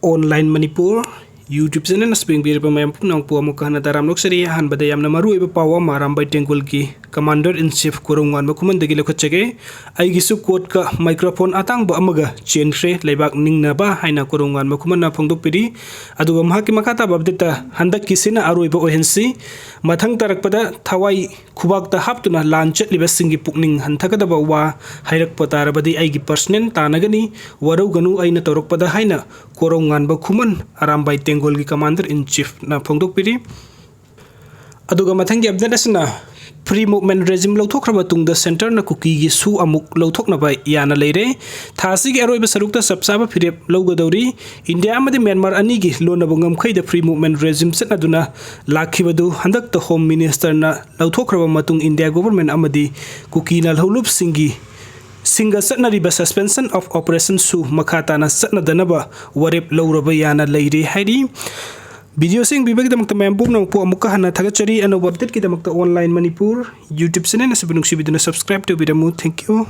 Online Manipur YouTube channel स्प्रिंग बीर ma'am पुनंग अमुक हन दाराम लोकसरी अहमद यामना मरुइब पाव अमा रामबाई टेंगुल की कमांडर इन चीफ कोरोंगान मखुमंदगी लखचगे आइगिसु कोट का माइक्रोफोन अतांग अमग चेंख्रे लेबाक निंगनबा हाइना कोरोंगान मखुमन्ना फोंदोकपिरी अदुगा महाकि मखाता बबदिता हंदक किसिना अरोइब ओहेंसी मथंग तरकपदा थवाई खुबाकता हापतुना लान चटलिबसिंगी पुकनिंग हंथगदबा वा हाइरकप तारबदी आइगी पर्सनल तानगनी वरौगनु आइना तौरकपदा हाइना कोरोंगान बखुमन रामबाई टेंगुल की कमांडर इन चीफ ना फोंदोकपिरी अदुगा मथंगी अपडेट असना फ्री मूवमेंट रेजिम लौथोख्रबा तुंगदा सेंटर ना कुकी की सु अमुक लौथोखनबा याना लेरे थासी की अरोइब सरुकता सबसाबा फिरेप लौगदौरी इंडिया अमदि म्यांमार अनी की लोनबो ngमखैदा फ्री मूवमेंट रेजिम सनदुना लाखिबदु हंदक द होम मिनिस्टर ना लौथोख्रबा मतुंग इंडिया गवर्नमेंट अमदि कुकी ना लौलुप सिंगी सिंगा सटनरिबा सस्पेंशन ऑफ ऑपरेशन सु मखाताना सटनदनबा वरेप लौरबा याना लेरे हाइरी वीडियो सिंग बिबगदमक मैम पुम पो अमुक हना थगचरी अनोब अपडेट की दमक online Manipur YouTube channel subscribe टू बिरमु थैंक यू।